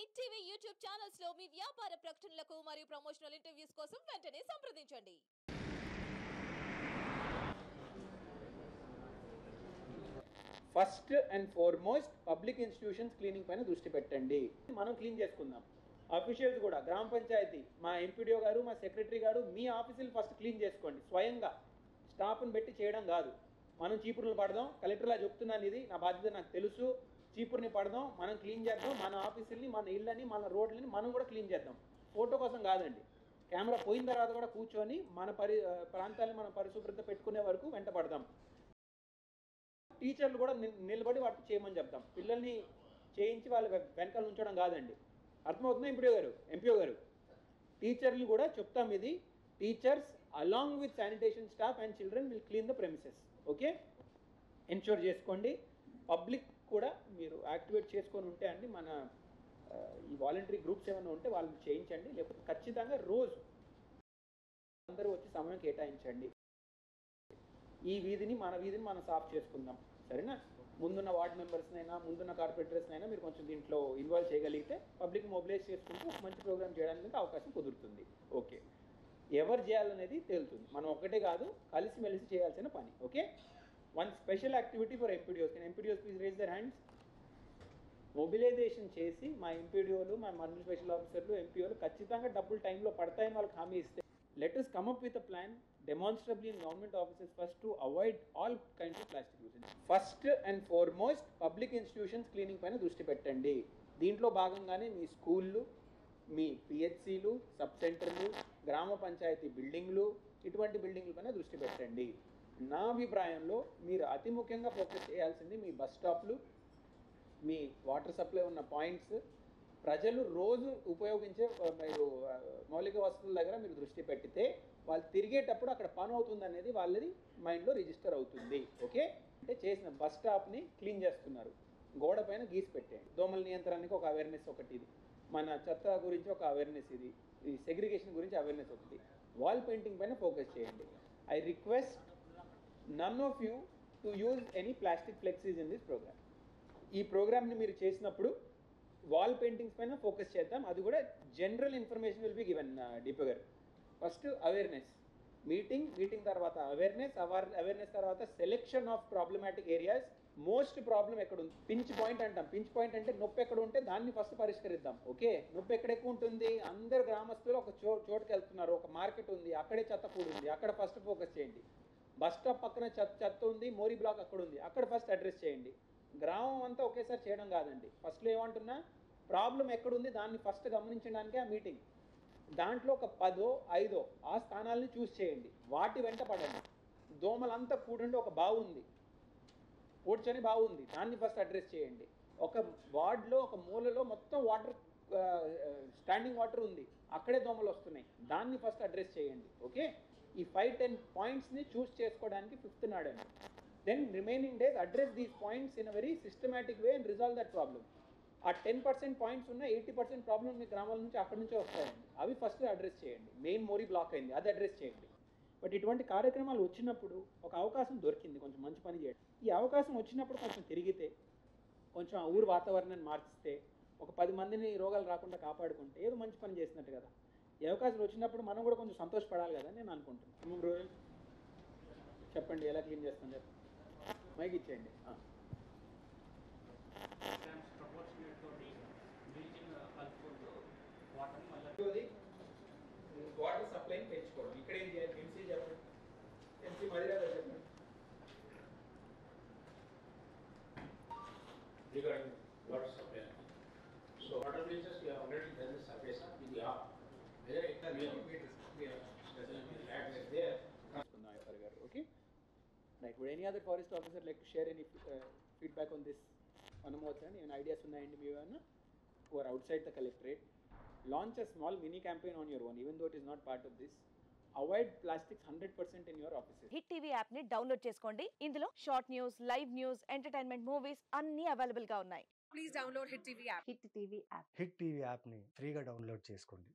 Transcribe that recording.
Hit TV YouTube channels లో మీ వ్యాపార ప్రకటనలకు మరియు ప్రమోషనల్ ఇంటర్వ్యూస్ కోసం వెంటనే సంప్రదించండి. First and foremost public institutions cleaning పైన దృష్టి పెట్టండి. మనం క్లీన్ చేసుకుందాం. అఫీషియల్స్ కూడా గ్రామ పంచాయతీ మా ఎంపీడీఓ గారు మా సెక్రటరీ గారు మీ ఆఫీసులు ఫస్ట్ క్లీన్ చేసుకోండి. స్వయంగా స్టాఫ్ని పెట్టి చేయడం కాదు. మనం చీపుర్లు పడదాం, కలెక్టర్లా చెప్తున్నాను, ఇది నా బాధ్యత, నాకు తెలుసు. చీపుర్ని పడదాం, మనం క్లీన్ చేద్దాం, మన ఆఫీసుల్ని, మన ఇళ్ళని, మన రోడ్లని మనం కూడా క్లీన్ చేద్దాం. ఫోటో కోసం కాదండి. కెమెరా పోయిన తర్వాత కూడా కూర్చొని మన ప్రాంతాన్ని మనం పరిశుభ్రత పెట్టుకునే వరకు వెంట పడదాం. టీచర్లు కూడా నిలబడి వాటిని చేయమని చెప్తాం. పిల్లల్ని చేయించి వాళ్ళు వెనకాల ఉంచడం కాదండి. అర్థమవుతుందా ఎంపీఓ గారు? టీచర్లు కూడా చెప్తాం, ఇది teachers along with sanitation staff and children will clean the premises. Okay, ensure చేసుకోండి. పబ్లిక్ కూడా మీరు యాక్టివేట్ చేసుకొని ఉంటే అండి, మన ఈ వాలంటరీ గ్రూప్స్ ఏమైనా ఉంటే వాళ్ళని చేయించండి. లేకపోతే ఖచ్చితంగా రోజు అందరూ వచ్చి సమయం కేటాయించండి. ఈ వీధిని మనం సాఫ్ చేసుకుందాం, సరేనా? ముందున్న వార్డ్ మెంబర్స్నైనా ముందున్న కార్పొరేటర్స్నైనా మీరు కొంచెం దీంట్లో ఇన్వాల్వ్ చేయగలిగితే పబ్లిక్ మొబిలైజ్ చేసుకుంటూ ఒక మంచి ప్రోగ్రామ్ చేయడానికి అవకాశం కుదురుతుంది. ఓకే, ఎవరు చేయాలనేది తేలుతుంది. మనం ఒక్కటే కాదు, కలిసిమెలిసి చేయాల్సిన పని. Okay, one special activity for MPDOs. MPDOs please raise their hands. Mobilization చేసి మా ఎంపీడీఓలు, మా మండలి స్పెషల్ ఆఫీసర్లు, ఎంపీఓలు ఖచ్చితంగా డబ్బులు టైంలో పడతాయని వాళ్ళకి హామీ ఇస్తే, let us come up with a plan demonstrably in government offices first to avoid all kinds of plastic usage. First and foremost public institutions cleaning పైన దృష్టి పెట్టండి. దీంట్లో భాగంగానే మీ స్కూళ్ళు, మీ పిహెచ్సిలు, సబ్ సెంటర్లు, గ్రామ పంచాయతీ బిల్డింగ్లు, ఇటువంటి బిల్డింగ్ల పైన దృష్టి పెట్టండి. నా అభిప్రాయంలో మీరు అతి ముఖ్యంగా ఫోకస్ చేయాల్సింది మీ బస్ స్టాప్లు, మీ వాటర్ సప్లై ఉన్న పాయింట్స్, ప్రజలు రోజు ఉపయోగించే మీరు మౌలిక వసతుల దగ్గర మీరు దృష్టి పెట్టితే వాళ్ళు తిరిగేటప్పుడు అక్కడ పని అవుతుంది అనేది వాళ్ళది మైండ్లో రిజిస్టర్ అవుతుంది. ఓకే, అంటే చేసిన బస్ స్టాప్ని క్లీన్ చేస్తున్నారు, గోడ పైన గీసి పెట్టేయండి. దోమల నియంత్రణకి ఒక అవేర్నెస్ ఒకటి, ఇది మన చెత్త గురించి ఒక అవేర్నెస్, ఇది ఈ సెగ్రిగేషన్ గురించి అవేర్నెస్ ఒకటి. వాల్ పెయింటింగ్ పైన ఫోకస్ చేయండి. I request none of you to use any plastic flexis in this program. ఈ ప్రోగ్రామ్ని మీరు చేసినప్పుడు వాల్ పెయింటింగ్స్ పైన ఫోకస్ చేద్దాం. అది కూడా general information will be given. Depot గారు, ఫస్ట్ అవేర్నెస్, మీటింగ్ తర్వాత అవేర్నెస్ తర్వాత selection of problematic areas. Most problem ఎక్కడ ఉంది, పించ్ పాయింట్ అంటాం. పించ్ పాయింట్ అంటే నొప్పి ఎక్కడ ఉంటే దాన్ని ఫస్ట్ పరిష్కరిద్దాం. ఓకే, నొప్పి ఎక్కడ ఎక్కువ ఉంటుంది, అందరు గ్రామస్తులు ఒక చోటుకి వెళ్తున్నారు, ఒక మార్కెట్ ఉంది, అక్కడే చెత్త కూడి ఉంది, అక్కడ ఫస్ట్ ఫోకస్ చేయండి. బస్ స్టాప్ పక్కన చెత్త ఉంది, మోరీ బ్లాక్ అక్కడ ఉంది, అక్కడ ఫస్ట్ అడ్రస్ చేయండి. గ్రామం అంతా ఒకేసారి చేయడం కాదండి. ఫస్ట్లో ఏమంటున్నా, ప్రాబ్లం ఎక్కడుంది దాన్ని ఫస్ట్ గమనించడానికే ఆ మీటింగ్. దాంట్లో ఒక 10, 5 ఆ స్థానాలని చూస్ చేయండి, వాటి వెంట పడండి. దోమలంతా కూడండి, ఒక బాగుంది, పూడ్చని బాగుంది, దాన్ని ఫస్ట్ అడ్రస్ చేయండి. ఒక వార్డులో ఒక మూలలో మొత్తం వాటర్ స్టాండింగ్ వాటర్ ఉంది, అక్కడే దోమలు వస్తున్నాయి, దాన్ని ఫస్ట్ అడ్రస్ చేయండి. ఓకే, ఈ 5-10 పాయింట్స్ని చూస్ చేసుకోవడానికి 5th నాడండి. Then remaining days address these points in a very systematic way and resolve that problem. ఆ 10% పాయింట్స్ ఉన్న 80% ప్రాబ్లమ్ మీ గ్రామాల నుంచి అక్కడి నుంచే వస్తాయండి. అవి ఫస్ట్ అడ్రస్ చేయండి. మెయిన్ మోరీ బ్లాక్ అయింది, అది అడ్రస్ చేయండి. బట్ ఇటువంటి కార్యక్రమాలు వచ్చినప్పుడు ఒక అవకాశం దొరికింది కొంచెం మంచి పని చేయడం. ఈ అవకాశం వచ్చినప్పుడు కొంచెం తిరిగితే, కొంచెం ఆ ఊరు వాతావరణాన్ని మార్చితే, ఒక 10 మందిని రోగాలు రాకుండా కాపాడుకుంటే ఏదో మంచి పని చేసినట్టు కదా. ఈ అవకాశాలు వచ్చినప్పుడు మనం కూడా కొంచెం సంతోషపడాలి కదా నేను అనుకుంటున్నాను. చెప్పండి, ఎలా క్లీన్ చేస్తాను చెప్పండి, మైక్ ఇచ్చేయండి. వాటర్ సప్లైని పెంచుకోవడం. ఇక్కడ ఏం చేయాలి, ఎంసీ చెప్పండి, ఎంసీ మదిరా చెప్పండి. Regarding water supply, so water resources we have already done the survey with the app. Whether it can be definitely flags is there. Okay, right. Would any other forest officer like to share any feedback on this? Anamothan, any ideas unnayandi meevanna who are outside the collectorate? Launch a small mini campaign on your own, even though it is not part of this. Avoid plastics 100% in your offices. Hit TV app ని download చేసుకోండి. ఇందులో short news, live news, entertainment movies అన్ని available గా ఉన్నాయి. Please download Hit TV app. Hit TV app hit TV యాప్ని ఫ్రీగా download చేసుకోండి.